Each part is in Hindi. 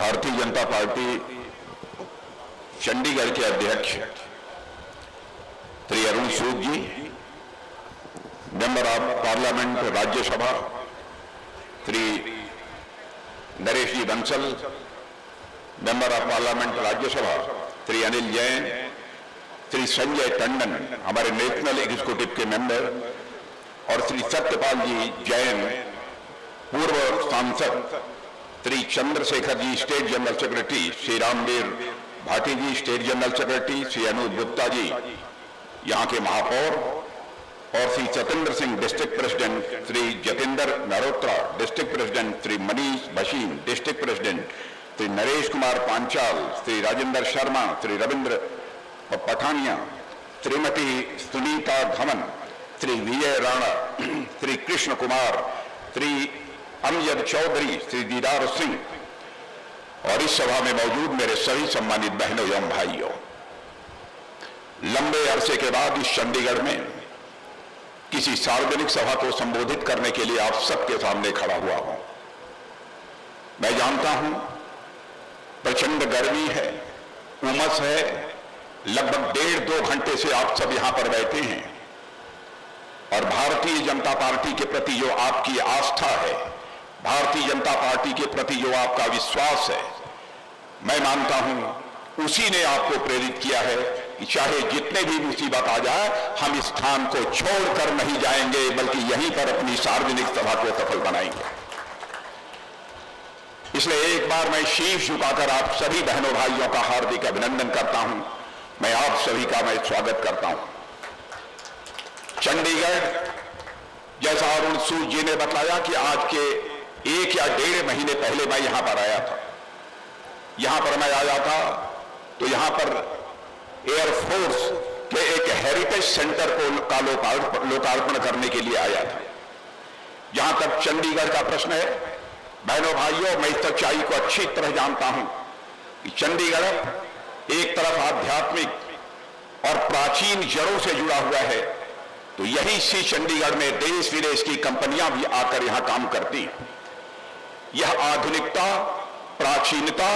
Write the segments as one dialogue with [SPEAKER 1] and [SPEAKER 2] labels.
[SPEAKER 1] भारतीय जनता पार्टी चंडीगढ़ के अध्यक्ष Shri Arun Sood ji, member of parliament Rajya Sabha Shri Naresh ji Bansal, member of parliament Rajya Sabha Shri Anil Jain, Shri Sanjay Tandon हमारे नेशनल एग्जीक्यूटिव के मेंबर, और श्री सत्यपाल जी जैन पूर्व सांसद, Shri Chandrashekhar ji state general secretary, Shri Ramvir Bhati ji state general secretary, Shri Anuj Gupta ji यहाँ के महापौर, और Shri Satendra Singh district president, Shri Jatendra Narotra district president, Shri Manish Bhasin district president, Shri Naresh Kumar Panchal, Shri Rajendra Sharma, Shri Ravinder Pathania, Shrimati Sunita Dhawan, Shri Vijay Rana, Shri Krishan Kumar, Shri Amjad Chaudhary, Shri Didar Singh, और इस सभा में मौजूद मेरे सभी सम्मानित बहनों एवं भाइयों, लंबे अरसे के बाद इस चंडीगढ़ में किसी सार्वजनिक सभा को संबोधित करने के लिए आप सबके सामने खड़ा हुआ हूं। मैं जानता हूं प्रचंड गर्मी है, उमस है, लगभग 1.5-2 घंटे से आप सब यहां पर बैठे हैं, और भारतीय जनता पार्टी के प्रति जो आपकी आस्था है, भारतीय जनता पार्टी के प्रति जो आपका विश्वास है, मैं मानता हूं उसी ने आपको प्रेरित किया है कि चाहे जितने भी मुसीबत आ जाए, हम इस स्थान को छोड़कर नहीं जाएंगे, बल्कि यहीं पर अपनी सार्वजनिक सभा को सफल बनाएंगे। इसलिए एक बार मैं शीश झुकाकर आप सभी बहनों भाइयों का हार्दिक अभिनंदन करता हूं। मैं आप सभी का मैं स्वागत करता हूं। चंडीगढ़, जैसा अरुण सूद जी ने बताया कि आज के 1 या 1.5 महीने पहले मैं यहां पर आया था। यहां पर मैं आया था तो यहां पर एयरफोर्स के एक हेरिटेज सेंटर का लोकार्पण करने के लिए आया था। जहां तक चंडीगढ़ का प्रश्न है, बहनों भाइयों, मैं इस सच्चाई को अच्छी तरह जानता हूं कि चंडीगढ़ एक तरफ आध्यात्मिक और प्राचीन जड़ों से जुड़ा हुआ है, तो यही सी चंडीगढ़ में देश विदेश की कंपनियां भी आकर यहां काम करती हैं। यह आधुनिकता, प्राचीनता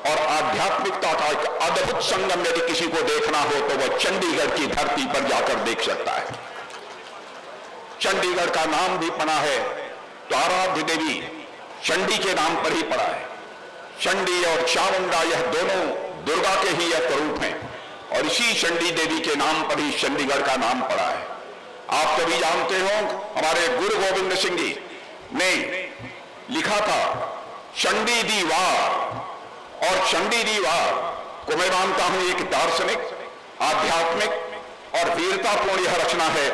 [SPEAKER 1] और आध्यात्मिकता का एक अद्भुत संगम यदि किसी को देखना हो तो वह चंडीगढ़ की धरती पर जाकर देख सकता है। चंडीगढ़ का नाम भी पड़ा है तो आराध्य देवी चंडी के नाम पर ही पड़ा है। चंडी और चामुंडा यह दोनों दुर्गा के ही यह स्वरूप हैं, और इसी चंडी देवी के नाम पर ही चंडीगढ़ का नाम पड़ा है। आप सभी जानते हो, हमारे गुरु गोविंद सिंह जी ने लिखा था चंडी दी वार, और चंडी दी वार को मैं मानता हूं एक दार्शनिक, आध्यात्मिक और वीरतापूर्ण यह रचना है,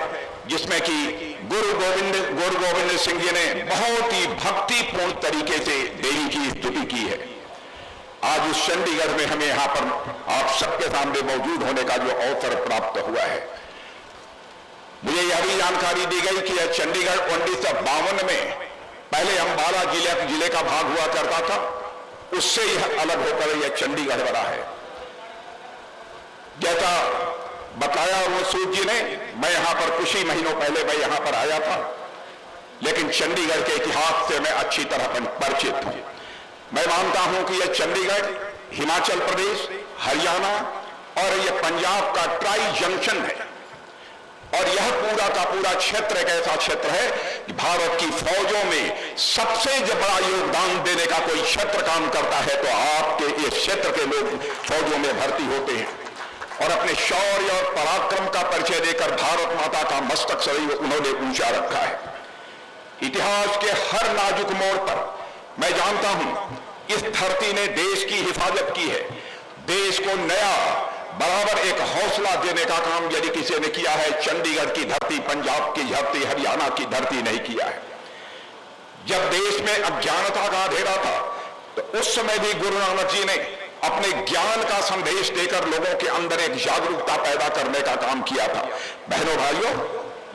[SPEAKER 1] जिसमें कि गुरु गोविंद सिंह जी ने बहुत ही भक्तिपूर्ण तरीके से देवी की स्तुति की है। आज उस चंडीगढ़ में हमें यहां पर आप सबके सामने मौजूद होने का जो अवसर प्राप्त हुआ है, मुझे यह भी जानकारी दी गई कि यह चंडीगढ़ 1952 में पहले अंबाला जिले का भाग हुआ करता था, उससे यह अलग होकर यह चंडीगढ़ बना है। जैसा बताया वो सूद जी ने, मैं यहां पर कुछ ही महीनों पहले मैं यहां पर आया था, लेकिन चंडीगढ़ के इतिहास से मैं अच्छी तरह परिचित हूं। मैं मानता हूं कि यह चंडीगढ़ हिमाचल प्रदेश, हरियाणा और यह पंजाब का ट्राई जंक्शन है, और यह पूरा का पूरा क्षेत्र एक ऐसा क्षेत्र है कि भारत की फौजों में सबसे बड़ा योगदान देने का कोई क्षेत्र काम करता है तो आपके इस क्षेत्र के लोग फौजों में भर्ती होते हैं, और अपने शौर्य और पराक्रम का परिचय देकर भारत माता का मस्तक सदैव उन्होंने ऊंचा रखा है। इतिहास के हर नाजुक मोड़ पर मैं जानता हूं इस धरती ने देश की हिफाजत की है। देश को नया बराबर एक हौसला देने का काम यदि किसी ने किया है, चंडीगढ़ की धरती, पंजाब की धरती, हरियाणा की धरती नहीं किया है। जब देश में अज्ञानता का अंधेरा था तो उस समय भी गुरु नानक जी ने अपने ज्ञान का संदेश देकर लोगों के अंदर एक जागरूकता पैदा करने का काम किया था। बहनों भाइयों,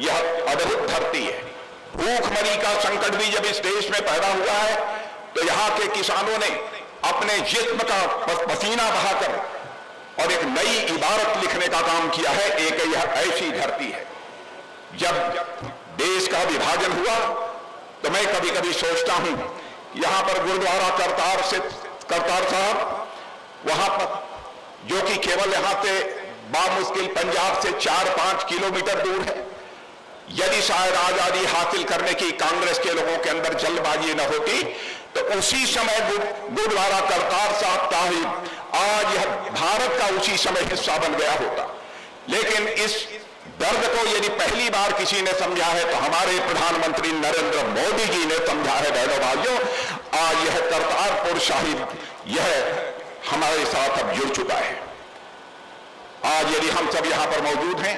[SPEAKER 1] यह अद्भुत धरती है। भूखमरी का संकट भी जब इस देश में पैदा हुआ है तो यहाँ के किसानों ने अपने जिस्म का पसीना बहाकर और एक नई इबारत लिखने का काम किया है। एक यह ऐसी धरती है, जब देश का विभाजन हुआ तो मैं कभी कभी सोचता हूं, यहां पर गुरुद्वारा करतार से करतार साहब वहां पर, जो कि केवल यहां से बामुश्किल पंजाब से 4-5 किलोमीटर दूर है। यदि शायद आजादी हासिल करने की कांग्रेस के लोगों के अंदर जल्दबाजी न होती तो उसी समय गुरुद्वारा करतार साहिब आज यह भारत का उसी समय हिस्सा बन गया होता। लेकिन इस दर्द को यदि पहली बार किसी ने समझा है तो हमारे प्रधानमंत्री नरेंद्र मोदी जी ने समझा है। बहनों भाइयों, आज यह करतारपुर साहिब यह हमारे साथ अब जुड़ चुका है। आज यदि हम सब यहां पर मौजूद हैं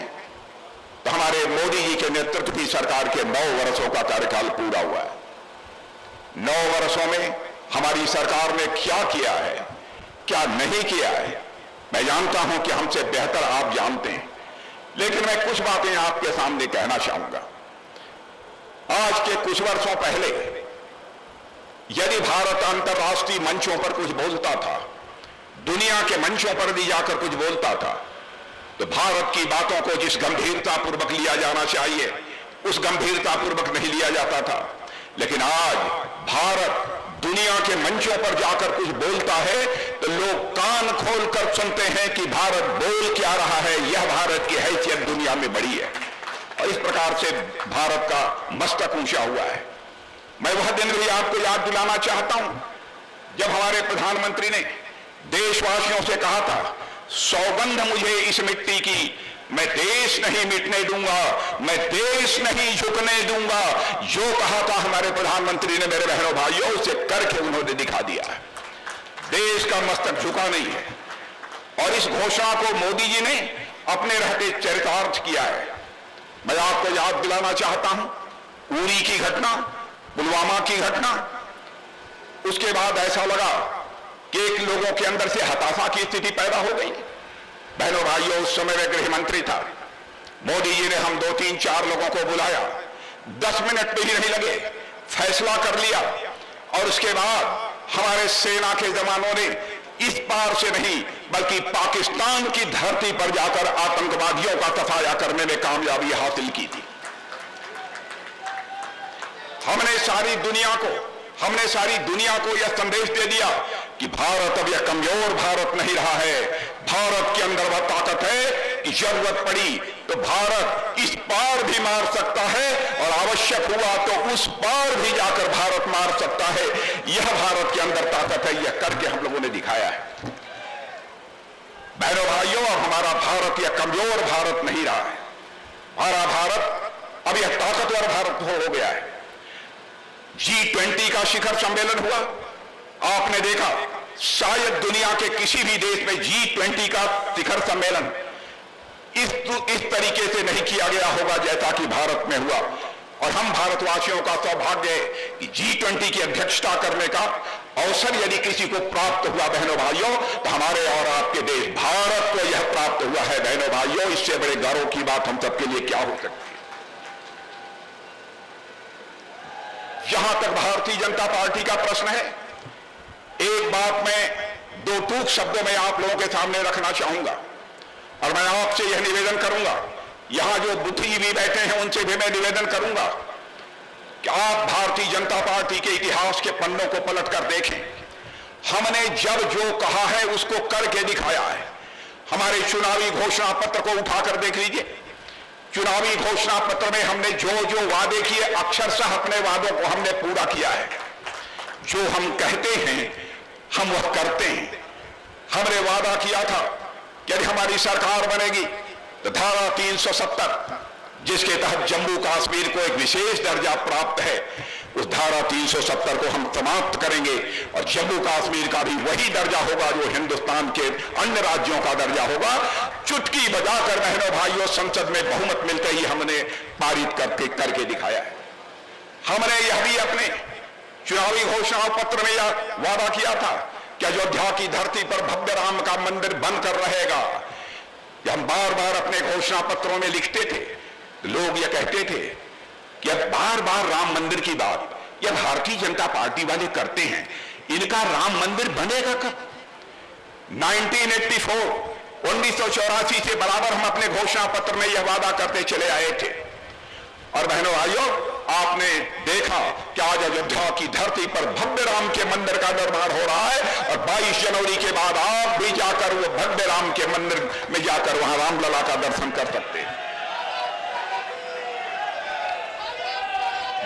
[SPEAKER 1] तो हमारे मोदी जी के नेतृत्व की सरकार के 9 वर्षों का कार्यकाल पूरा हुआ है। 9 वर्षों में हमारी सरकार ने क्या किया है, क्या नहीं किया है, मैं जानता हूं कि हमसे बेहतर आप जानते हैं, लेकिन मैं कुछ बातें आपके सामने कहना चाहूंगा। आज के कुछ वर्षों पहले यदि भारत अंतर्राष्ट्रीय मंचों पर कुछ बोलता था, दुनिया के मंचों पर भी जाकर कुछ बोलता था, तो भारत की बातों को जिस गंभीरता पूर्वक लिया जाना चाहिए उस गंभीरता पूर्वक नहीं लिया जाता था। लेकिन आज भारत दुनिया के मंचों पर जाकर कुछ बोलता है तो लोग कान खोलकर सुनते हैं कि भारत बोल क्या रहा है, यह भारत की हैसियत दुनिया में बड़ी है। और इस प्रकार से भारत का मस्तक ऊंचा हुआ है। मैं वह दिन भी आपको याद दिलाना चाहता हूं जब हमारे प्रधानमंत्री ने देशवासियों से कहा था, सौगंध मुझे इस मिट्टी की, मैं देश नहीं मिटने दूंगा, मैं देश नहीं झुकने दूंगा। जो कहा था हमारे प्रधानमंत्री ने, मेरे बहनों भाइयों, उसे करके उन्होंने दिखा दिया है। देश का मस्तक झुका नहीं है। और इस घोषणा को मोदी जी ने अपने रहते चरितार्थ किया है। मैं आपको याद दिलाना चाहता हूं उरी की घटना, पुलवामा की घटना। उसके बाद ऐसा लगा कि एक लोगों के अंदर से हताशा की स्थिति पैदा हो गई। बहनों भाइयों, उस समय मैं गृह मंत्री था। मोदी जी ने हम 2-3-4 लोगों को बुलाया, 10 मिनट भी नहीं लगे, फैसला कर लिया। और उसके बाद हमारे सेना के जवानों ने इस पार से नहीं बल्कि पाकिस्तान की धरती पर जाकर आतंकवादियों का सफाया करने में कामयाबी हासिल की थी। हमने सारी दुनिया को यह संदेश दे दिया कि भारत अब यह कमजोर भारत नहीं रहा है। भारत के अंदर वह ताकत है कि जरूरत पड़ी तो भारत इस पार भी मार सकता है और आवश्यक हुआ तो उस पार भी जाकर भारत मार सकता है। यह भारत के अंदर ताकत है, यह करके हम लोगों ने दिखाया है। बहनों भाइयों, अब हमारा भारत यह कमजोर भारत नहीं रहा है। हमारा भारत अब यह ताकतवर भारत हो गया है। G20 का शिखर सम्मेलन हुआ, आपने देखा शायद दुनिया के किसी भी देश में G20 का शिखर सम्मेलन इस तरीके से नहीं किया गया होगा जैसा कि भारत में हुआ। और हम भारतवासियों का सौभाग्य है कि G20 की अध्यक्षता करने का अवसर यदि किसी को प्राप्त हुआ बहनों भाइयों, तो हमारे और आपके देश भारत को यह प्राप्त हुआ है। बहनों भाइयों, इससे बड़े गर्व की बात हम सबके लिए क्या हो सकती है। जहां तक भारतीय जनता पार्टी का प्रश्न है, एक बात मैं 2 टूक शब्दों में आप लोगों के सामने रखना चाहूंगा और मैं आपसे यह निवेदन करूंगा, यहां जो बुद्धि भी बैठे हैं उनसे भी मैं निवेदन करूंगा कि आप भारतीय जनता पार्टी के इतिहास के पन्नों को पलट कर देखें। हमने जब जो कहा है उसको करके दिखाया है। हमारे चुनावी घोषणा पत्र को उठाकर देख लीजिए। चुनावी घोषणा पत्र में हमने जो जो वादे किए, अक्षरशः अपने वादों को हमने पूरा किया है। जो हम कहते हैं हम वह करते हैं। हमने वादा किया था कि यदि हमारी सरकार बनेगी तो धारा 370 जिसके तहत जम्मू कश्मीर को एक विशेष दर्जा प्राप्त है, उस धारा 370 को हम समाप्त करेंगे और जम्मू कश्मीर का भी वही दर्जा होगा जो हिंदुस्तान के अन्य राज्यों का दर्जा होगा। चुटकी बजाकर बहनों भाइयों संसद में बहुमत मिलते ही हमने पारित करके दिखाया है। हमने यह भी अपने चुनावी घोषणा पत्र में यह वादा किया था कि अयोध्या की धरती पर भव्य राम का मंदिर बनकर रहेगा। हम बार बार अपने घोषणा पत्रों में लिखते थे, लोग यह कहते थे कि अब बार बार राम मंदिर की बात यह भारतीय जनता पार्टी वाले करते हैं, इनका राम मंदिर बनेगा कब? 1984 से बराबर हम अपने घोषणा पत्र में यह वादा करते चले आए थे। और बहनों भाइयों, आपने देखा कि आज अयोध्या की धरती पर भव्य राम के मंदिर का निर्माण हो रहा है और 22 जनवरी के बाद आप भी जाकर वो भव्य राम के मंदिर में जाकर वहां रामलला का दर्शन कर सकते हैं।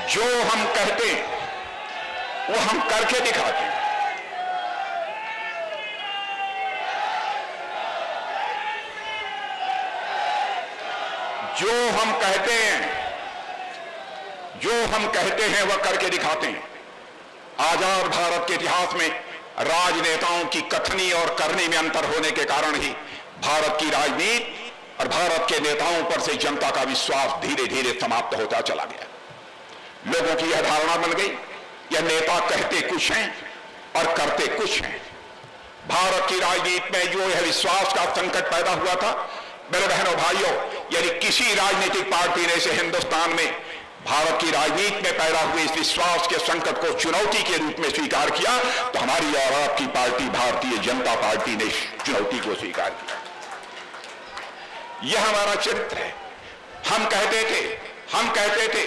[SPEAKER 1] जो हम कहते हैं वो हम करके दिखाते हैं। जो हम कहते हैं वह करके दिखाते हैं। आजाद भारत के इतिहास में राजनेताओं की कथनी और करनी में अंतर होने के कारण ही भारत की राजनीति और भारत के नेताओं पर से जनता का विश्वास धीरे धीरे समाप्त होता चला गया। लोगों की यह धारणा बन गई, यह नेता कहते कुछ हैं और करते कुछ हैं। भारत की राजनीति में जो यह विश्वास का संकट पैदा हुआ था, मेरे बहनों भाइयों, यदि किसी राजनीतिक पार्टी ने इसे हिंदुस्तान में भारत की राजनीति में पैदा हुए इस विश्वास के संकट को चुनौती के रूप में स्वीकार किया तो हमारी और आपकी पार्टी भारतीय जनता पार्टी ने इस चुनौती को स्वीकार किया। यह हमारा चरित्र है। हम कहते थे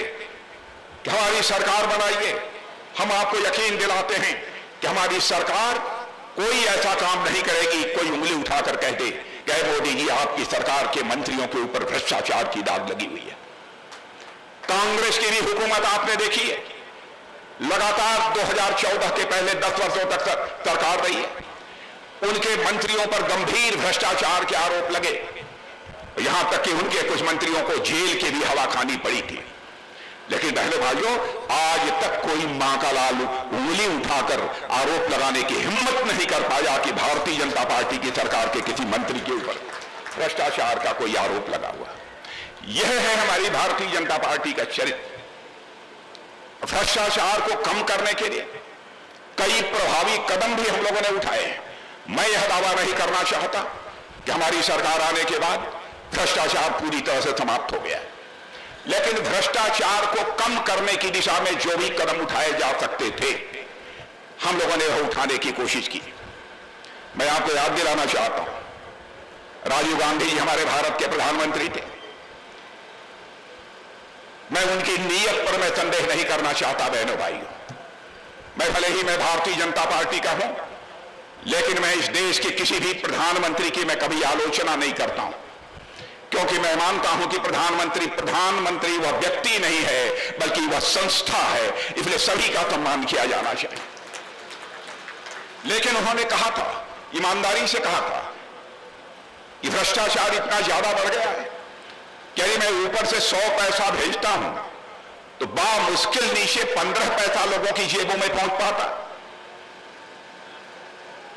[SPEAKER 1] कि हमारी सरकार बनाइए। हम आपको यकीन दिलाते हैं कि हमारी सरकार कोई ऐसा काम नहीं करेगी कोई उंगली उठाकर कह दे कि मोदी जी आपकी सरकार के मंत्रियों के ऊपर भ्रष्टाचार की दाग लगी हुई है। कांग्रेस की भी हुकूमत आपने देखी है, लगातार 2014 के पहले 10 वर्षों तक सरकार रही है। उनके मंत्रियों पर गंभीर भ्रष्टाचार के आरोप लगे, यहां तक कि उनके कुछ मंत्रियों को जेल की भी हवा खानी पड़ी थी। लेकिन बहनों भाइयों, आज तक कोई मां का लाल उंगली उठाकर आरोप लगाने की हिम्मत नहीं कर पाया कि भारतीय जनता पार्टी की सरकार के किसी मंत्री के ऊपर भ्रष्टाचार का कोई आरोप लगा हुआ। यह है हमारी भारतीय जनता पार्टी का चरित्र। भ्रष्टाचार को कम करने के लिए कई प्रभावी कदम भी हम लोगों ने उठाए हैं। मैं यह दावा नहीं करना चाहता कि हमारी सरकार आने के बाद भ्रष्टाचार पूरी तरह से समाप्त हो गया है, लेकिन भ्रष्टाचार को कम करने की दिशा में जो भी कदम उठाए जा सकते थे हम लोगों ने वह उठाने की कोशिश की। मैं आपको याद दिलाना चाहता हूं, राजीव गांधी जी हमारे भारत के प्रधानमंत्री थे। मैं उनकी नीयत पर मैं संदेह नहीं करना चाहता बहनों भाइयों। मैं भले ही मैं भारतीय जनता पार्टी का हूं, लेकिन मैं इस देश के किसी भी प्रधानमंत्री की मैं कभी आलोचना नहीं करता हूं, क्योंकि मैं मानता हूं कि प्रधानमंत्री वह व्यक्ति नहीं है बल्कि वह संस्था है, इसलिए सभी का सम्मान किया जाना चाहिए। लेकिन उन्होंने कहा था, ईमानदारी से कहा था कि भ्रष्टाचार इतना ज्यादा बढ़ गया है कि यदि मैं ऊपर से 100 पैसा भेजता हूं तो बामुश्किल नीचे 15 पैसा लोगों की जेबों में पहुंच पाता।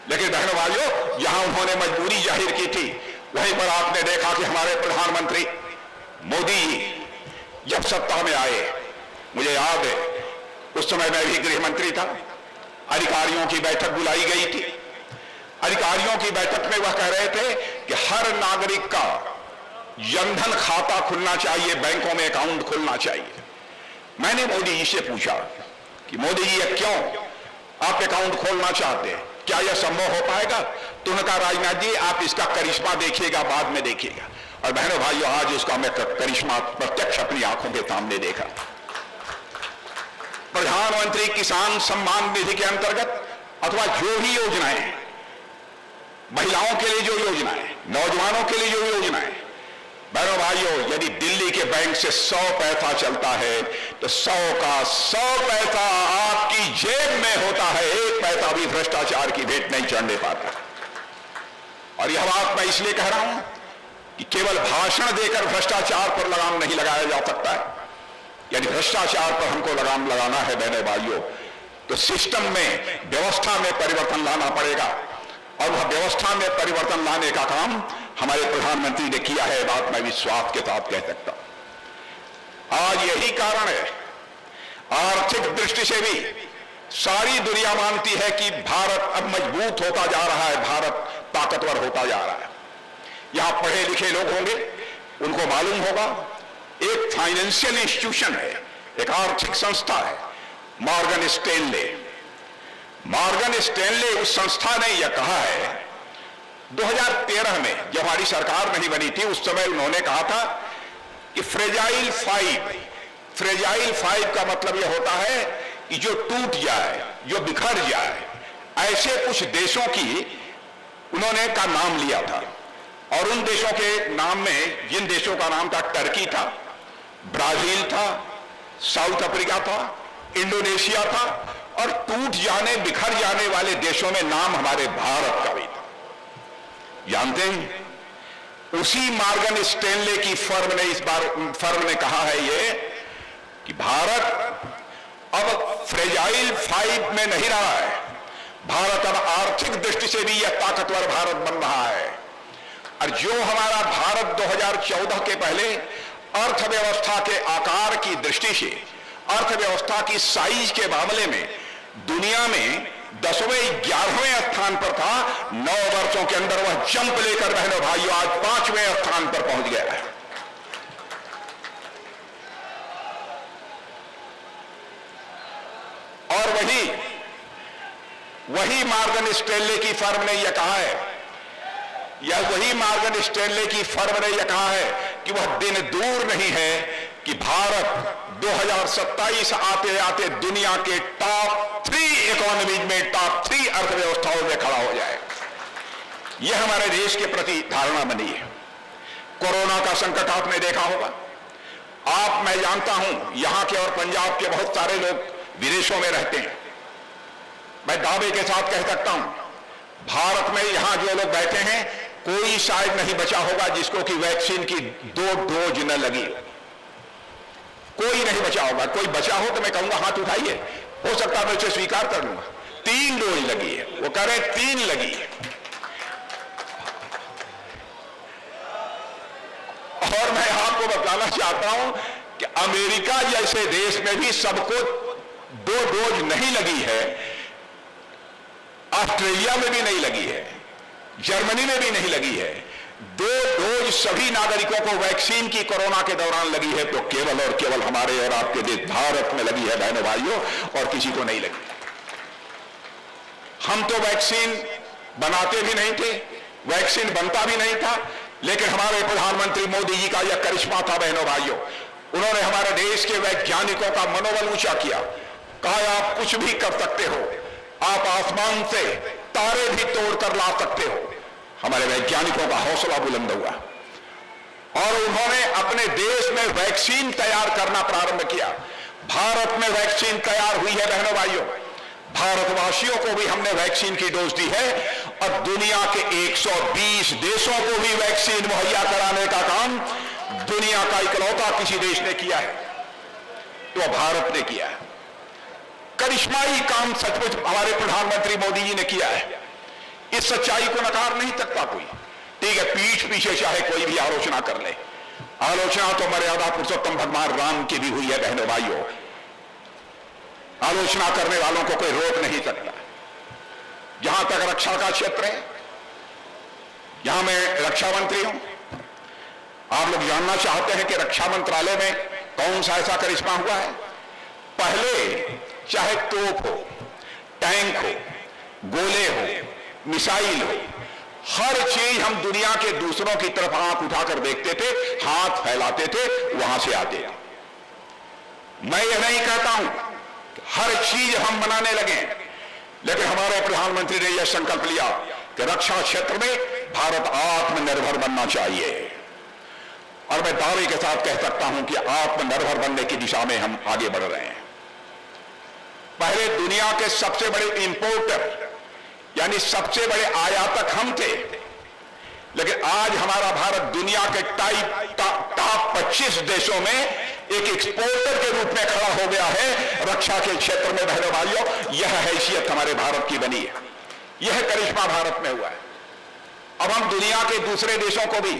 [SPEAKER 1] लेकिन बहनों भाइयों, यहां उन्होंने मजबूरी जाहिर की थी, वहीं पर आपने देखा कि हमारे प्रधानमंत्री मोदी जब सत्ता में आए, मुझे याद है उस समय मैं भी गृह मंत्री था, अधिकारियों की बैठक बुलाई गई थी। अधिकारियों की बैठक में वह कह रहे थे कि हर नागरिक का जनधन खाता खुलना चाहिए, बैंकों में अकाउंट खुलना चाहिए। मैंने मोदी जी से पूछा कि मोदी जी ये क्यों आप अकाउंट खोलना चाहते हैं, क्या यह संभव हो पाएगा? तो उन्होंने कहा, राजनाथ जी आप इसका करिश्मा देखिएगा, बाद में देखिएगा। और बहनों भाइयों, आज उसका मैं करिश्मा प्रत्यक्ष अपनी आंखों के सामने देखा। प्रधानमंत्री किसान सम्मान निधि के अंतर्गत अथवा जो भी योजनाएं, महिलाओं के लिए जो योजनाएं, नौजवानों के लिए जो योजनाएं, बहनों भाइयों, यदि दिल्ली के बैंक से 100 पैसा चलता है तो 100 का 100 पैसा आपकी जेब में होता है। एक पैसा भी भ्रष्टाचार की भेंट नहीं चढ़ने पाता। और यह बात मैं इसलिए कह रहा हूं कि केवल भाषण देकर भ्रष्टाचार पर लगाम नहीं लगाया जा सकता है। यदि भ्रष्टाचार पर हमको लगाम लगाना है बहनों भाइयों, तो सिस्टम में, व्यवस्था में परिवर्तन लाना पड़ेगा। और वह व्यवस्था में परिवर्तन लाने का काम हमारे प्रधानमंत्री ने किया है, बात मैं विश्वास के साथ कह सकता हूं। आज यही कारण है, आर्थिक दृष्टि से भी सारी दुनिया मानती है कि भारत अब मजबूत होता जा रहा है, भारत ताकतवर होता जा रहा है। यहां पढ़े लिखे लोग होंगे, उनको मालूम होगा, एक फाइनेंशियल इंस्टीट्यूशन है, एक आर्थिक संस्था है, मॉर्गन स्टैनले उस संस्था ने यह कहा है 2013 में, जब हमारी सरकार नहीं बनी थी, उस समय उन्होंने कहा था कि फ्रेजाइल फ्रेजाइल 5 का मतलब यह होता है कि जो टूट जाए, जो बिखर जाए, ऐसे कुछ देशों की उन्होंने का नाम लिया था। और उन देशों के नाम में, जिन देशों का नाम था, टर्की था, ब्राजील था, साउथ अफ्रीका था, इंडोनेशिया था, और टूट जाने, बिखर जाने वाले देशों में नाम हमारे भारत का भी था। जानते हैं, उसी मॉर्गन स्टैनले की फर्म ने इस बार कहा है ये कि भारत अब फ्रेजाइल 5 में नहीं रहा है। भारत अब आर्थिक दृष्टि से भी यह ताकतवर भारत बन रहा है। और जो हमारा भारत 2014 के पहले अर्थव्यवस्था के आकार की दृष्टि से, अर्थव्यवस्था की साइज के मामले में दुनिया में 10वें 11वें स्थान पर था, 9 वर्षों के अंदर वह जंप लेकर बहनों भाइयों आज 5वें स्थान पर पहुंच गया है। और वही मॉर्गन स्टैनले की फर्म ने यह कहा है, या वही मॉर्गन स्टैनले की फर्म ने यह कहा है कि वह दिन दूर नहीं है कि भारत 2027 आते आते दुनिया के टॉप 3 इकोनॉमीज में, टॉप 3 अर्थव्यवस्थाओं में खड़ा हो जाए। यह हमारे देश के प्रति धारणा बनी है। कोरोना का संकट आपने देखा होगा। मैं जानता हूं यहां के और पंजाब के बहुत सारे लोग विदेशों में रहते हैं। मैं दावे के साथ कह सकता हूं, भारत में यहां जो लोग बैठे हैं, कोई शायद नहीं बचा होगा जिसको कि वैक्सीन की 2 डोज न लगी। कोई नहीं बचा होगा। कोई बचा हो तो मैं कहूंगा हाथ उठाइए, हो सकता है मैं उसे स्वीकार कर लूंगा। 3 डोज लगी है, वो कह रहे 3 लगी है। और मैं आपको बताना चाहता हूं कि अमेरिका जैसे देश में भी सबको 2 डोज नहीं लगी है, ऑस्ट्रेलिया में भी नहीं लगी है, जर्मनी में भी नहीं लगी है। 2 डोज सभी नागरिकों को वैक्सीन की कोरोना के दौरान लगी है, तो केवल और केवल हमारे और आपके देश भारत में लगी है बहनों भाइयों, और किसी को नहीं लगी। हम तो वैक्सीन बनाते भी नहीं थे, वैक्सीन बनता भी नहीं था, लेकिन हमारे प्रधानमंत्री मोदी जी का यह करिश्मा था बहनों भाइयों। उन्होंने हमारे देश के वैज्ञानिकों का मनोबल ऊंचा किया, कहा आप कुछ भी कर सकते हो, आप आसमान से तारे भी तोड़कर ला सकते हो। हमारे वैज्ञानिकों का हौसला बुलंद हुआ और उन्होंने अपने देश में वैक्सीन तैयार करना प्रारंभ किया। भारत में वैक्सीन तैयार हुई है बहनों भाइयों। भारतवासियों को भी हमने वैक्सीन की डोज दी है और दुनिया के 120 देशों को भी वैक्सीन मुहैया कराने का काम दुनिया का इकलौता किसी देश ने किया है तो भारत ने किया है। करिश्माई काम सचमुच हमारे प्रधानमंत्री मोदी जी ने किया है। इस सच्चाई को नकार नहीं सकता कोई। ठीक है, पीठ पीछे चाहे कोई भी आलोचना कर ले, आलोचना तो मर्यादा पुरुषोत्तम भगवान राम की भी हुई है बहनों भाइयों। आलोचना करने वालों को कोई रोक नहीं सकता। जहां तक रक्षा का क्षेत्र है, यहां मैं रक्षा मंत्री हूं। आप लोग जानना चाहते हैं कि रक्षा मंत्रालय में कौन सा ऐसा करिश्मा हुआ है। पहले चाहे तोप हो, टैंक हो, गोले हो, मिसाइल हो, हर चीज हम दुनिया के दूसरों की तरफ आंख उठाकर देखते थे, हाथ फैलाते थे, वहां से आते थे। मैं यह नहीं कहता हूं हर चीज हम बनाने लगे, लेकिन हमारे प्रधानमंत्री ने यह संकल्प लिया कि रक्षा क्षेत्र में भारत आत्मनिर्भर बनना चाहिए। और मैं दावे के साथ कह सकता हूं कि आत्मनिर्भर बनने की दिशा में हम आगे बढ़ रहे हैं। पहले दुनिया के सबसे बड़े इंपोर्टर यानी सबसे बड़े आयातक हम थे, लेकिन आज हमारा भारत दुनिया के टॉप 25 देशों में एक एक्सपोर्टर के रूप में खड़ा हो गया है रक्षा के क्षेत्र में बहनों भाइयों। यह हैसियत हमारे भारत की बनी है, यह करिश्मा भारत में हुआ है। अब हम दुनिया के दूसरे देशों को भी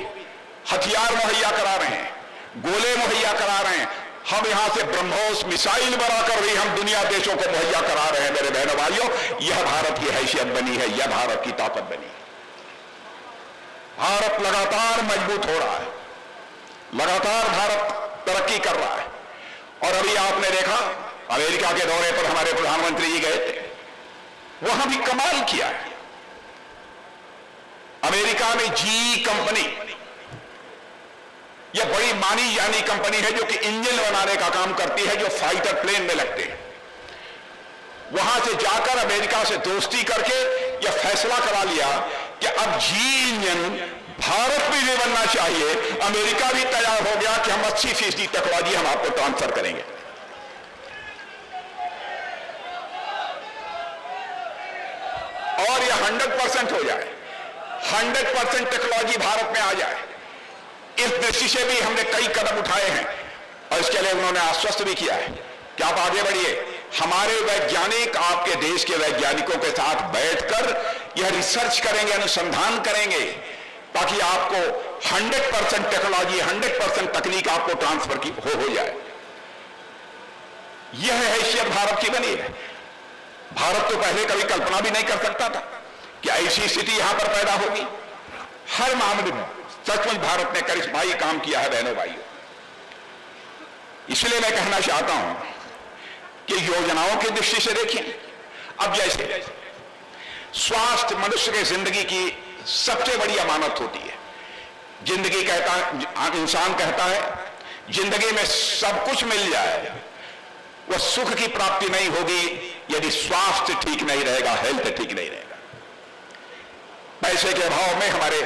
[SPEAKER 1] हथियार मुहैया करा रहे हैं, गोले मुहैया करा रहे हैं। हम यहां से ब्रह्मोस मिसाइल बनाकर भी हम दुनिया देशों को मुहैया करा रहे हैं मेरे बहनों भाइयों। यह भारत की हैसियत बनी है, यह भारत की ताकत बनी है। भारत लगातार मजबूत हो रहा है, लगातार भारत तरक्की कर रहा है। और अभी आपने देखा अमेरिका के दौरे पर हमारे प्रधानमंत्री जी गए थे, वहां भी कमाल किया है। अमेरिका में GE कंपनी यह बड़ी मानी जानी कंपनी है जो कि इंजन बनाने का काम करती है, जो फाइटर प्लेन में लगते हैं। वहां से जाकर अमेरिका से दोस्ती करके यह फैसला करा लिया कि अब जी इंजन भारत में भी बनना चाहिए। अमेरिका भी तैयार हो गया कि हम 80% टेक्नोलॉजी हम आपको ट्रांसफर करेंगे। और यह 100% हो जाए, 100% टेक्नोलॉजी भारत में आ जाए। इस दृष्टि से भी हमने कई कदम उठाए हैं और इसके लिए उन्होंने आश्वस्त भी किया है कि आप आगे बढ़िए। हमारे वैज्ञानिक आपके देश के वैज्ञानिकों के साथ बैठकर यह रिसर्च करेंगे, अनुसंधान करेंगे, ताकि आपको 100% टेक्नोलॉजी, 100% तकनीक आपको ट्रांसफर की हो जाए। यह हैसियत भारत की बनी है। भारत तो पहले कभी कल्पना भी नहीं कर सकता था कि ऐसी स्थिति यहां पर पैदा होगी। हर मामले में सचमुच भारत ने करिश्माई काम किया है बहनों भाइयों। इसलिए मैं कहना चाहता हूं कि योजनाओं की दृष्टि से देखिए। अब जैसे स्वास्थ्य मनुष्य की जिंदगी की सबसे बड़ी अमानत होती है। जिंदगी कहता, इंसान कहता है जिंदगी में सब कुछ मिल जाए, वह सुख की प्राप्ति नहीं होगी यदि स्वास्थ्य ठीक नहीं रहेगा, हेल्थ ठीक नहीं रहेगा। पैसे के अभाव में हमारे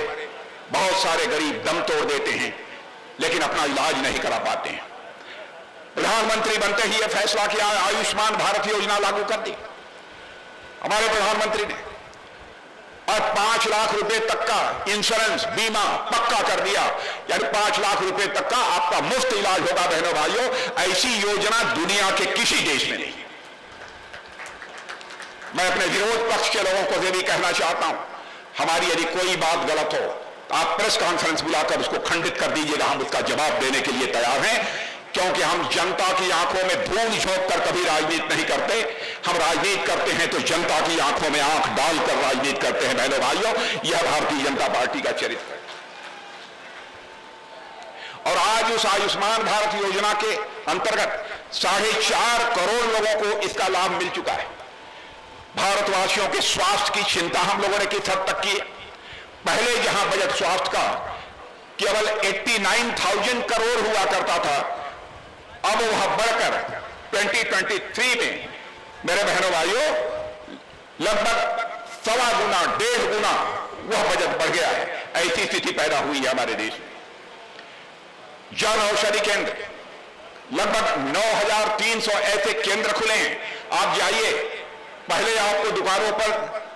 [SPEAKER 1] बहुत सारे गरीब दम तोड़ देते हैं, लेकिन अपना इलाज नहीं करा पाते हैं। प्रधानमंत्री बनते ही यह फैसला किया, आयुष्मान भारत योजना लागू कर दी हमारे प्रधानमंत्री ने, और 5 लाख रुपए तक का इंश्योरेंस बीमा पक्का कर दिया। यानी 5 लाख रुपए तक का आपका मुफ्त इलाज होगा बहनों भाइयों। ऐसी योजना दुनिया के किसी देश में नहीं। मैं अपने विरोध पक्ष के लोगों को यह भी कहना चाहता हूं, हमारी यदि कोई बात गलत हो तो आप प्रेस कॉन्फ्रेंस बुलाकर उसको खंडित कर दीजिएगा। हम उसका जवाब देने के लिए तैयार हैं, क्योंकि हम जनता की आंखों में धूल झोंक कर कभी राजनीति नहीं करते। हम राजनीति करते हैं तो जनता की आंखों में आंख डालकर राजनीति करते हैं बहनों भाइयों। यह भारतीय जनता पार्टी का चरित्र है। और आज उस आयुष्मान भारत योजना के अंतर्गत 4.5 करोड़ लोगों को इसका लाभ मिल चुका है। भारतवासियों के स्वास्थ्य की चिंता हम लोगों ने किस हद तक की है। पहले जहां बजट स्वास्थ्य का केवल 89,000 करोड़ हुआ करता था, अब वह बढ़कर 2023 में मेरे बहनों भाइयों लगभग 1.25 गुना 1.5 गुना वह बजट बढ़ गया है। ऐसी स्थिति पैदा हुई है हमारे देश में। जन औषधि केंद्र लगभग 9,300 ऐसे केंद्र खुले हैं। आप जाइए, पहले आपको दुकानों पर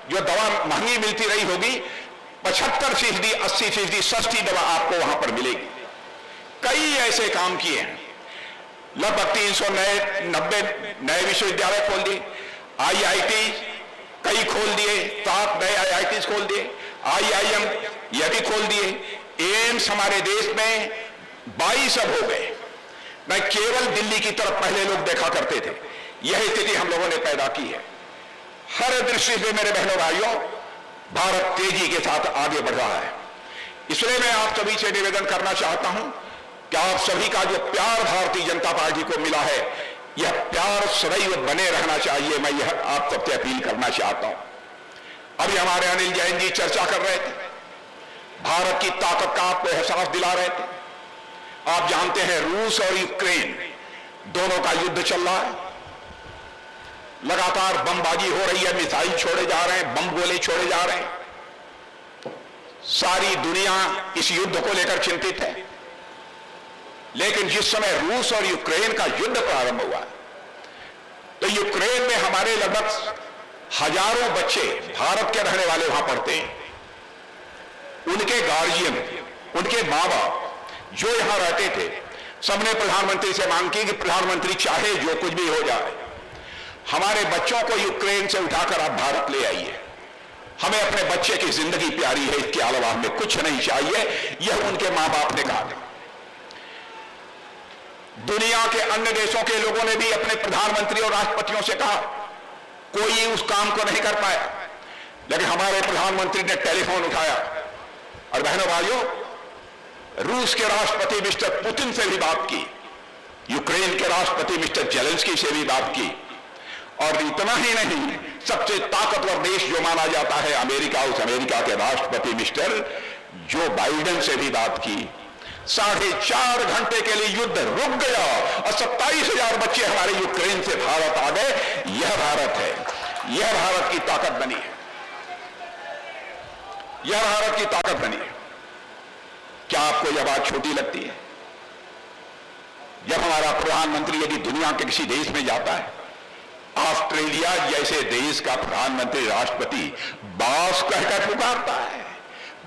[SPEAKER 1] जो दवा महंगी मिलती रही होगी, 75%, 80% सस्ती दवा आपको वहां पर मिलेगी। कई ऐसे काम किए हैं। लगभग 390 नए विश्वविद्यालय खोल दिए, IIT कई खोल दिए, 7 नए IITs खोल दिए, IIM यह भी खोल दिए, एम्स हमारे देश में 22 अब हो गए। मैं केवल दिल्ली की तरफ पहले लोग देखा करते थे। यह स्थिति हम लोगों ने पैदा की है। हर दृष्टि से मेरे बहनों भाइयों भारत तेजी के साथ आगे बढ़ रहा है। इसलिए मैं आप सभी से निवेदन करना चाहता हूं कि आप सभी का जो प्यार भारतीय जनता पार्टी को मिला है, यह प्यार सदैव बने रहना चाहिए। मैं यह आप सबसे अपील करना चाहता हूं। अभी हमारे अनिल जैन जी चर्चा कर रहे थे, भारत की ताकत का आपको एहसास दिला रहे थे। आप जानते हैं रूस और यूक्रेन दोनों का युद्ध चल रहा है। लगातार बमबाजी हो रही है, मिसाइल छोड़े जा रहे हैं, बम गोले छोड़े जा रहे हैं। सारी दुनिया इस युद्ध को लेकर चिंतित है। लेकिन जिस समय रूस और यूक्रेन का युद्ध प्रारंभ हुआ तो यूक्रेन में हमारे लगभग हजारों बच्चे भारत के रहने वाले वहां पढ़ते हैं। उनके गार्जियन, उनके माँ बाप जो यहां रहते थे, सबने प्रधानमंत्री से मांग की कि प्रधानमंत्री चाहे जो कुछ भी हो जाए, हमारे बच्चों को यूक्रेन से उठाकर आप भारत ले आइए। हमें अपने बच्चे की जिंदगी प्यारी है, इसके अलावा हमें कुछ नहीं चाहिए। यह उनके मां बाप ने कहा। दुनिया के अन्य देशों के लोगों ने भी अपने प्रधानमंत्री और राष्ट्रपतियों से कहा, कोई उस काम को नहीं कर पाया। लेकिन हमारे प्रधानमंत्री ने टेलीफोन उठाया और बहनों भाइयों रूस के राष्ट्रपति मिस्टर पुतिन से भी बात की, यूक्रेन के राष्ट्रपति मिस्टर जेलेंस्की से भी बात की, और इतना ही नहीं, सबसे ताकतवर देश जो माना जाता है अमेरिका, उस अमेरिका के राष्ट्रपति मिस्टर जो बाइडेन से भी बात की। 4.5 घंटे के लिए युद्ध रुक गया और 27,000 बच्चे हमारे यूक्रेन से भारत आ गए। यह भारत है, यह भारत की ताकत बनी है, यह भारत की ताकत बनी है। क्या आपको यह बात छोटी लगती है? जब हमारा प्रधानमंत्री यदि दुनिया के किसी देश में जाता है, ऑस्ट्रेलिया जैसे देश का प्रधानमंत्री राष्ट्रपति बॉस कहकर पुकारता है,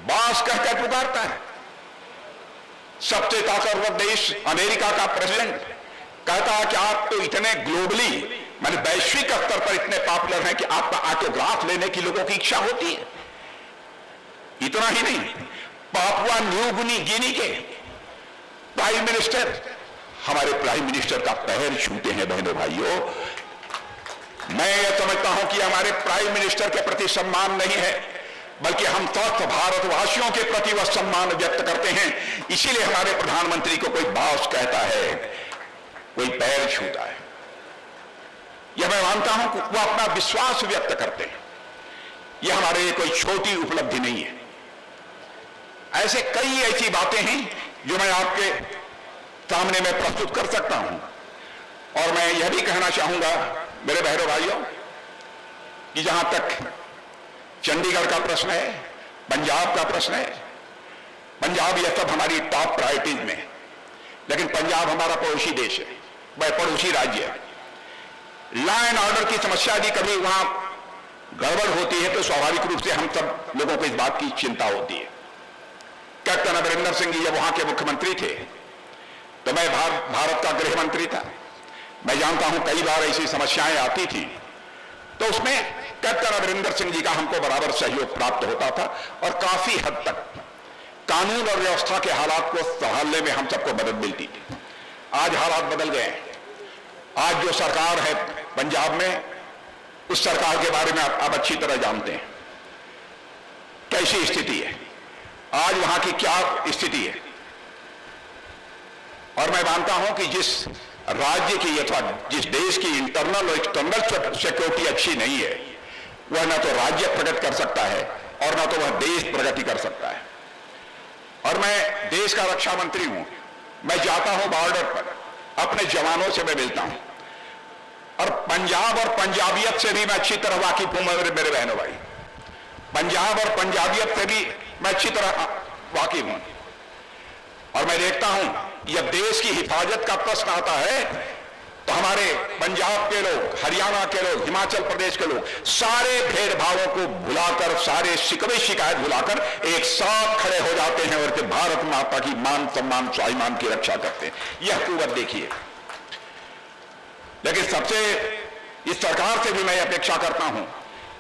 [SPEAKER 1] बॉस कहकर पुकारता है। सबसे ताकतवर देश अमेरिका का प्रेसिडेंट कहता है कि आप तो इतने ग्लोबली माने वैश्विक स्तर पर इतने पॉपुलर हैं कि आपका ऑटोग्राफ लेने की लोगों की इच्छा होती है। इतना ही नहीं, पापुआ न्यू गिनी के प्राइम मिनिस्टर हमारे प्राइम मिनिस्टर का पैर छूते हैं। बहनों भाइयों, मैं यह समझता हूं कि हमारे प्राइम मिनिस्टर के प्रति सम्मान नहीं है, बल्कि हम स्वस्थ भारतवासियों के प्रति वह सम्मान व्यक्त करते हैं। इसीलिए हमारे प्रधानमंत्री को कोई बॉस कहता है, कोई पैर छूता है। यह मैं मानता हूं कि वह अपना विश्वास व्यक्त करते हैं। यह हमारे लिए कोई छोटी उपलब्धि नहीं है। ऐसे कई ऐसी बातें हैं जो मैं आपके सामने में प्रस्तुत कर सकता हूं। और मैं यह भी कहना चाहूंगा मेरे बहनों भाइयों कि जहां तक चंडीगढ़ का प्रश्न है, पंजाब का प्रश्न है, पंजाब यह सब हमारी टॉप प्रायोरिटीज में है। लेकिन पंजाब हमारा पड़ोसी देश है, वह पड़ोसी राज्य है। लॉ एंड ऑर्डर की समस्या यदि कभी वहां गड़बड़ होती है तो स्वाभाविक रूप से हम सब लोगों को इस बात की चिंता होती है। कैप्टन अमरिंदर सिंह जी जब वहां के मुख्यमंत्री थे तो मैं भारत का गृह मंत्री था। मैं जानता हूं कई बार ऐसी समस्याएं आती थी, तो उसमें कैप्टन अमरिंदर सिंह जी का हमको बराबर सहयोग प्राप्त होता था और काफी हद तक कानून और व्यवस्था के हालात को संभालने में हम सबको मदद मिलती थी। आज हालात बदल गए हैं। आज जो सरकार है पंजाब में, उस सरकार के बारे में आप अच्छी तरह जानते हैं कैसी स्थिति है, आज वहां की क्या स्थिति है। और मैं मानता हूं कि जिस राज्य की अथवा जिस देश की इंटरनल और एक्सटर्नल सिक्योरिटी अच्छी नहीं है, वह ना तो राज्य प्रगति कर सकता है और ना तो वह देश प्रगति कर सकता है। और मैं देश का रक्षा मंत्री हूं, मैं जाता हूं बॉर्डर पर, अपने जवानों से मैं मिलता हूं और पंजाब और पंजाबियत से भी मैं अच्छी तरह वाकिफ हूं। मेरे बहनों भाई, पंजाब और पंजाबियत से भी मैं अच्छी तरह वाकिफ हूं। और मैं देखता हूं जब देश की हिफाजत का प्रश्न आता है तो हमारे पंजाब के लोग, हरियाणा के लोग, हिमाचल प्रदेश के लोग सारे भेदभावों को भुलाकर, सारे शिकवे शिकायत भुलाकर एक साथ खड़े हो जाते हैं और फिर भारत माता की मान सम्मान स्वाभिमान की रक्षा करते हैं। यह कुवत देखिए। लेकिन सबसे इस सरकार से भी मैं अपेक्षा करता हूं,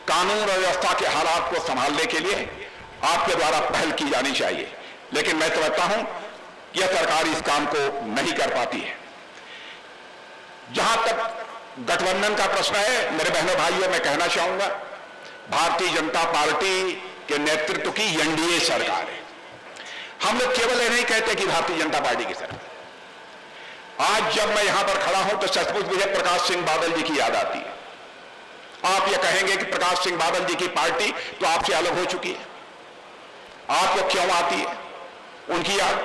[SPEAKER 1] कानून और व्यवस्था के हालात को संभालने के लिए आपके द्वारा पहल की जानी चाहिए। लेकिन मैं समझता हूं यह सरकार इस काम को नहीं कर पाती है। जहां तक गठबंधन का प्रश्न है, मेरे बहनों भाइयों, मैं कहना चाहूंगा भारतीय जनता पार्टी के नेतृत्व की एनडीए सरकार है। हम लोग केवल ये नहीं कहते कि भारतीय जनता पार्टी की सरकार। आज जब मैं यहां पर खड़ा हूं तो सचमुच मुझे प्रकाश सिंह बादल जी की याद आती है। आप ये कहेंगे कि प्रकाश सिंह बादल जी की पार्टी तो आपसे अलग हो चुकी है, आपको क्यों आती है? उनकी याद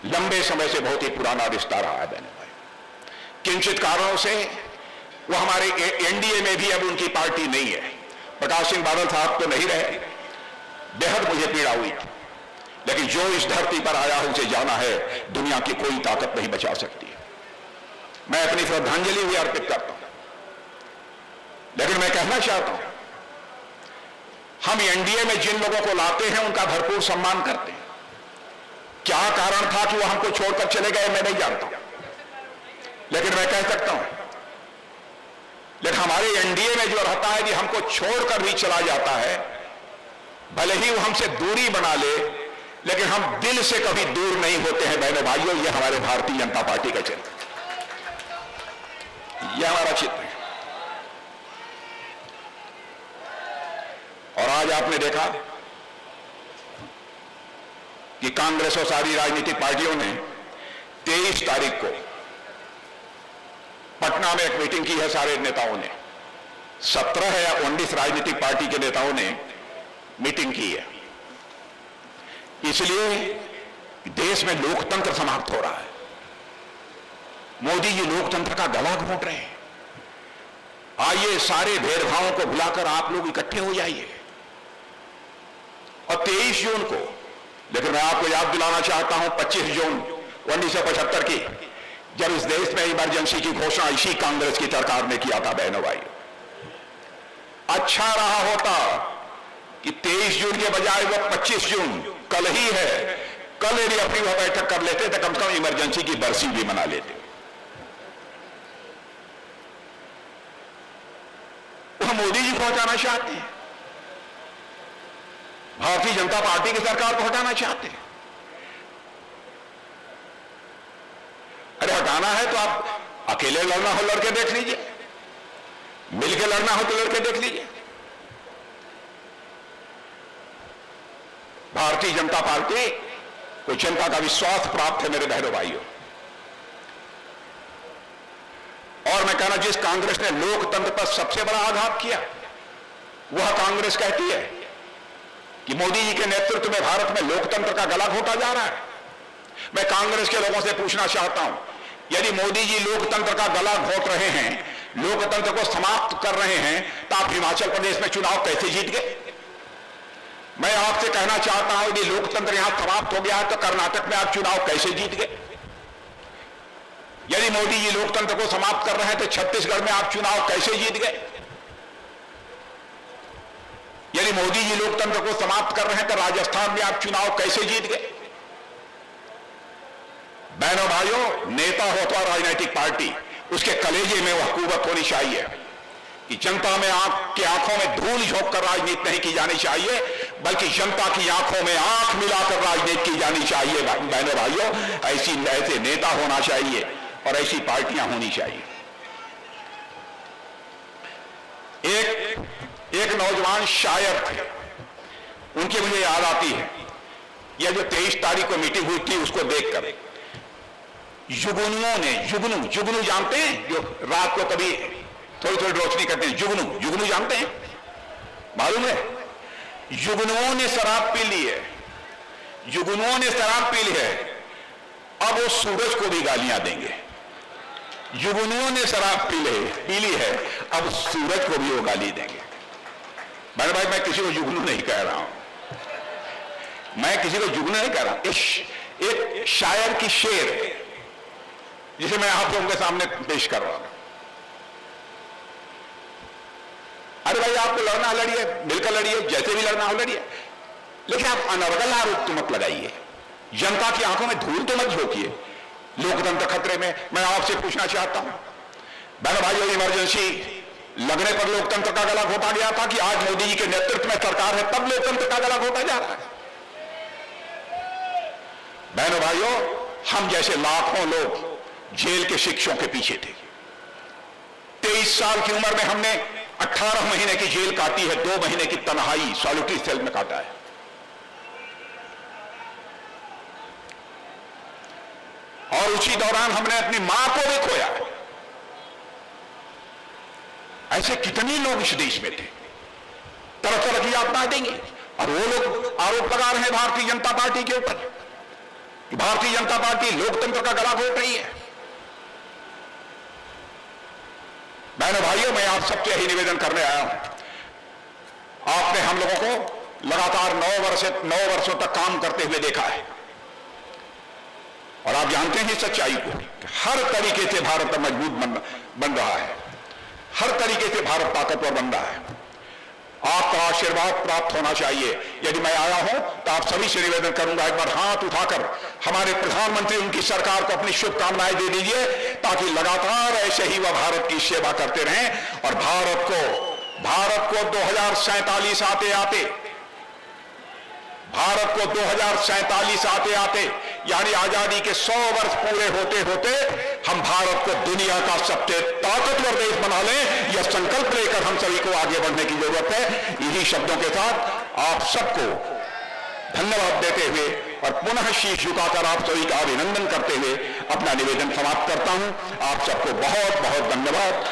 [SPEAKER 1] लंबे समय से बहुत ही पुराना रिश्ता रहा है बहनों भाई। किंचित कारणों से वो हमारे एनडीए में भी अब उनकी पार्टी नहीं है। प्रकाश सिंह बादल साहब तो नहीं रहे, बेहद मुझे पीड़ा हुई थी। लेकिन जो इस धरती पर आया उसे जाना है, दुनिया की कोई ताकत नहीं बचा सकती है। मैं अपनी श्रद्धांजलि भी अर्पित करता हूं। लेकिन मैं कहना चाहता हूं, हम एनडीए में जिन लोगों को लाते हैं उनका भरपूर सम्मान करते हैं। क्या कारण था कि वो हमको छोड़कर चले गए, मैं नहीं जानता, लेकिन मैं कह सकता हूं, लेकिन हमारे एनडीए में जो रहता है कि हमको छोड़कर भी चला जाता है, भले ही वो हमसे दूरी बना ले, लेकिन हम दिल से कभी दूर नहीं होते हैं बहनों भाइयों। यह हमारे भारतीय जनता पार्टी का चित्र, यह हमारा चित्र है। और आज आपने देखा कि कांग्रेस और सारी राजनीतिक पार्टियों ने 23 तारीख को पटना में एक मीटिंग की है। सारे नेताओं ने 17 या 19 राजनीतिक पार्टी के नेताओं ने मीटिंग की है, इसलिए देश में लोकतंत्र समाप्त हो रहा है। मोदी जी लोकतंत्र का गला घोंट रहे हैं। आइए सारे भेदभावों को भुलाकर आप लोग इकट्ठे हो जाइए और 23 जून को, लेकिन मैं आपको याद दिलाना चाहता हूं 25 जून 1975 की, जब इस देश में इमरजेंसी की घोषणा इसी कांग्रेस की सरकार ने किया था। बहनों भाई, अच्छा रहा होता कि 23 जून के बजाय वो 25 जून कल ही है, कल यदि अपनी वह बैठक कर लेते तो कम से कम इमरजेंसी की बरसी भी मना लेते। वो मोदी जी को हटाना चाहते हैं, भारतीय जनता पार्टी की सरकार को हटाना चाहते हैं। अरे हटाना है तो आप अकेले लड़ना हो लड़के देख लीजिए, मिलकर लड़ना हो तो लड़के देख लीजिए। भारतीय जनता पार्टी को जनता का विश्वास प्राप्त है मेरे बहनों भाइयों। और मैं कहना, जिस कांग्रेस ने लोकतंत्र पर सबसे बड़ा आघात किया, वह कांग्रेस कहती है कि मोदी जी के नेतृत्व में भारत में लोकतंत्र का गला घोंटा जा रहा है। मैं कांग्रेस के लोगों से पूछना चाहता हूं, यदि मोदी जी लोकतंत्र का गला घोंट रहे हैं, लोकतंत्र को समाप्त कर रहे हैं, तो आप हिमाचल प्रदेश में चुनाव कैसे जीत गए? मैं आपसे कहना चाहता हूं, यदि लोकतंत्र यहां समाप्त हो गया है तो कर्नाटक में आप चुनाव कैसे जीत गए? यदि मोदी जी लोकतंत्र को समाप्त कर रहे हैं तो छत्तीसगढ़ में आप चुनाव कैसे जीत गए? यदि मोदी जी लोकतंत्र को समाप्त कर रहे हैं तो राजस्थान में आप चुनाव कैसे जीत गए? बहनों भाइयों, नेता हो तो राजनीतिक पार्टी, उसके कलेजे में वह कुव्वत होनी चाहिए कि जनता में की आंखों में धूल झोंक कर राजनीति नहीं की जानी चाहिए, बल्कि जनता की आंखों में आंख मिलाकर राजनीति की जानी चाहिए। बहनों भाइयों, ऐसे नेता होना चाहिए और ऐसी पार्टियां होनी चाहिए। एक नौजवान शायर थे, उनकी मुझे याद आती है, यह जो 23 तारीख को मीटिंग हुई थी उसको देखकर जुगनुओं ने, जुगनू जानते हैं, जो रात को कभी थोड़ी थोड़ी रोशनी करते हैं, जुगनू जानते हैं, मालूम है? जुगनुओं ने शराब पी ली है, जुगनुओं ने शराब पी ली है, अब वो सूरज को भी गालियां देंगे। जुगनुओं ने शराब पी ली है, अब सूरज को भी वो गाली देंगे। भाई मैं किसी को जुगनू नहीं कह रहा हूं, मैं किसी को जुगनू नहीं कह रहा। एक शायर की शेर है जिसे मैं आप लोगों के सामने पेश कर रहा हूं। अरे भाई, आपको लड़ना लड़िए, मिलकर लड़िए, जैसे भी लड़ना हो लड़िए, लेकिन आप अनर्गल आरोप तो मत लगाइए, जनता की आंखों में धूल तो मत झोंकिए। लोकतंत्र खतरे में। मैं आपसे पूछना चाहता हूं बहनों भाइयों, इमरजेंसी लगने पर लोकतंत्र का गला घोटा गया था कि आज मोदी जी के नेतृत्व में सरकार है तब लोकतंत्र का गला घोटा जा रहा है? बहनों भाइयों, हम जैसे लाखों लोग जेल के शिक्षों के पीछे थे। 23 साल की उम्र में हमने 18 महीने की जेल काटी है, 2 महीने की तन्हाई सॉलिटरी सेल में काटा है। और उसी दौरान हमने अपनी मां को भी खोया है। ऐसे कितने लोग इस देश में थे, तरह तरह की यातनाएं देंगे। और वो लोग आरोप लगा रहे हैं भारतीय जनता पार्टी के ऊपर कि भारतीय जनता पार्टी लोकतंत्र का गला घोट रही है। बहनों भाइयों, मैं आप सबसे यही निवेदन करने आया हूं। आपने हम लोगों को लगातार 9 वर्षों तक काम करते हुए देखा है और आप जानते हैं सच्चाई को। हर तरीके से भारत मजबूत बन रहा है, हर तरीके से भारत ताकतवर बन रहा है। आपका आशीर्वाद प्राप्त होना चाहिए। यदि मैं आया हूं तो आप सभी से निवेदन करूंगा, एक बार हाथ उठाकर हमारे प्रधानमंत्री, उनकी सरकार को अपनी शुभकामनाएं दे दीजिए, ताकि लगातार ऐसे ही वह भारत की सेवा करते रहें और भारत को 2047 आते यानी आजादी के 100 वर्ष पूरे होते होते हम भारत को दुनिया का सबसे ताकतवर देश बना लें, यह संकल्प लेकर हम सभी को आगे बढ़ने की जरूरत है। इन्हीं शब्दों के साथ आप सबको धन्यवाद देते हुए और पुनः शीश झुकाकर आप सभी का अभिनंदन करते हुए अपना निवेदन समाप्त करता हूं। आप सबको बहुत बहुत धन्यवाद।